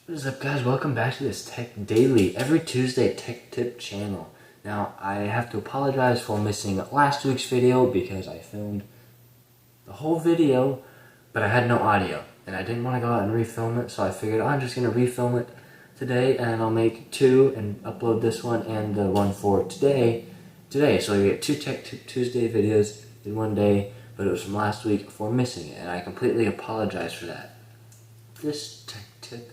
What is up, guys? Welcome back to this Tech Daily, every Tuesday Tech Tip channel. Now, I have to apologize for missing last week's video because I filmed the whole video, but I had no audio, and I didn't want to go out and refilm it, so I figured I'm just going to refilm it today, and I'll make two and upload this one and the one for today. So you get two Tech Tip Tuesday videos in one day, but it was from last week for missing it, and I completely apologize for that. This Tech Tip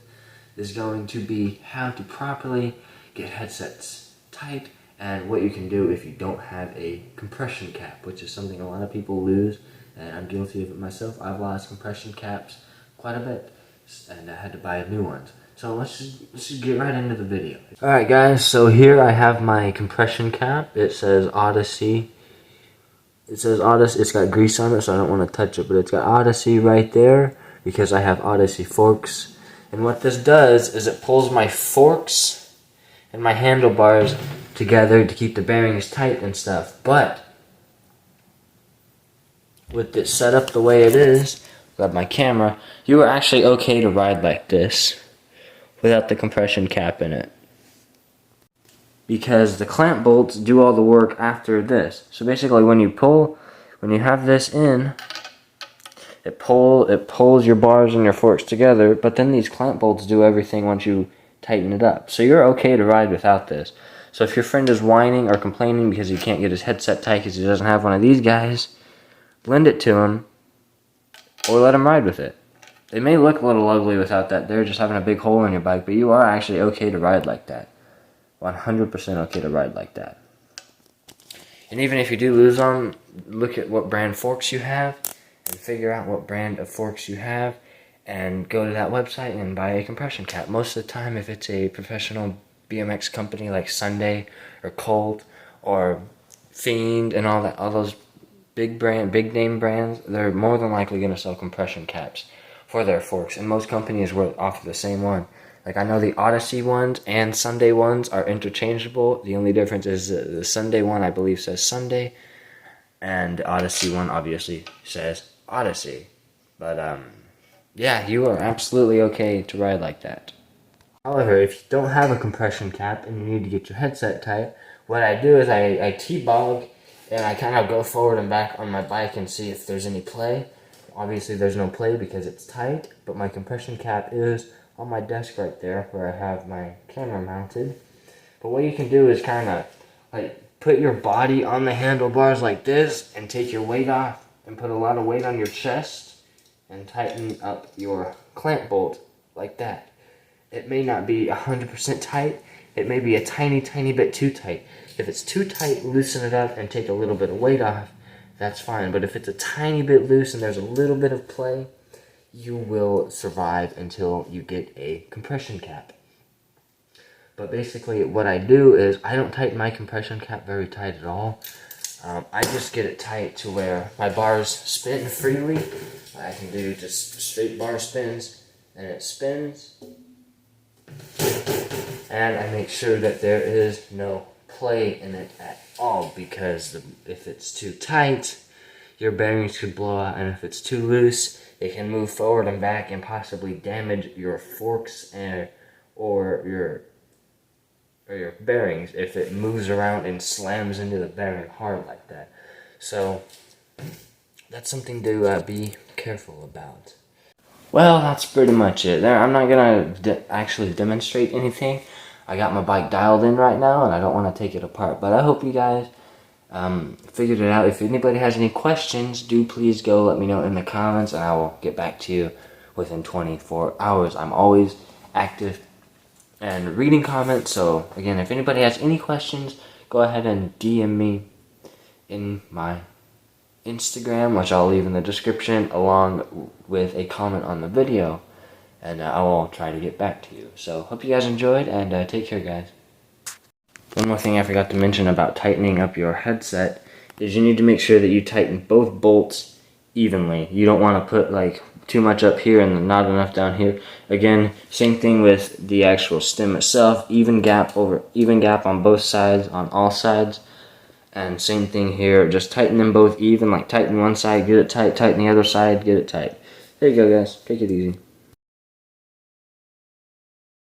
is going to be how to properly get headsets tight and what you can do if you don't have a compression cap, which is something a lot of people lose, and I'm guilty of it myself. I've lost compression caps quite a bit, and I had to buy new ones. So let's just get right into the video. Alright guys, so here I have my compression cap. It says Odyssey. It's got grease on it, so I don't want to touch it, but it's got Odyssey right there because I have Odyssey forks. And what this does is it pulls my forks and my handlebars together to keep the bearings tight and stuff. But with it set up the way it is, grab my camera, you are actually okay to ride like this without the compression cap in it, because the clamp bolts do all the work after this. So basically when you have this in, it pulls your bars and your forks together, but then these clamp bolts do everything once you tighten it up. So you're okay to ride without this. So if your friend is whining or complaining because he can't get his headset tight because he doesn't have one of these guys, lend it to him or let him ride with it. They may look a little ugly without that. They're just having a big hole in your bike, but you are actually okay to ride like that. 100% okay to ride like that. And even if you do lose them, look at what brand forks you have and figure out what brand of forks you have and go to that website and buy a compression cap. Most of the time, if it's a professional BMX company like Sunday or Colt or Fiend and all those big name brands, they're more than likely going to sell compression caps for their forks, and most companies will offer the same one. Like, I know the Odyssey ones and Sunday ones are interchangeable. The only difference is the Sunday one, I believe, says Sunday, and the Odyssey one obviously says Odyssey. But yeah, you are absolutely okay to ride like that. However, if you don't have a compression cap and you need to get your headset tight, what I do is I T-bog and I kind of go forward and back on my bike and see if there's any play. Obviously there's no play because it's tight, but my compression cap is on my desk right there where I have my camera mounted. But what you can do is kind of like put your body on the handlebars like this and take your weight off and put a lot of weight on your chest and tighten up your clamp bolt like that. It may not be 100% tight. It may be a tiny bit too tight. If it's too tight, loosen it up and take a little bit of weight off. That's fine. But if it's a tiny bit loose and there's a little bit of play, you will survive until you get a compression cap. But basically what I do is I don't tighten my compression cap very tight at all. I just get it tight to where my bars spin freely. I can do just straight bar spins, and it spins. And I make sure that there is no play in it at all, because if it's too tight, your bearings could blow out, and if it's too loose, it can move forward and back and possibly damage your forks or your bearings if it moves around and slams into the bearing hard like that. So that's something to be careful about. Well, that's pretty much it. I'm not gonna actually demonstrate anything. I got my bike dialed in right now, and I don't want to take it apart. But I hope you guys figured it out. If anybody has any questions, do please go let me know in the comments, and I will get back to you within 24 hours. I'm always active and reading comments. So again, if anybody has any questions, go ahead and DM me in my Instagram, which I'll leave in the description, along with a comment on the video, and I will try to get back to you. So hope you guys enjoyed, and take care, guys. One more thing I forgot to mention about tightening up your headset is you need to make sure that you tighten both bolts evenly. You don't want to put like too much up here and not enough down here. Again, same thing with the actual stem itself. Even gap on both sides, on all sides. And same thing here, just tighten them both even, like tighten one side, get it tight, tighten the other side, get it tight. There you go, guys. Take it easy.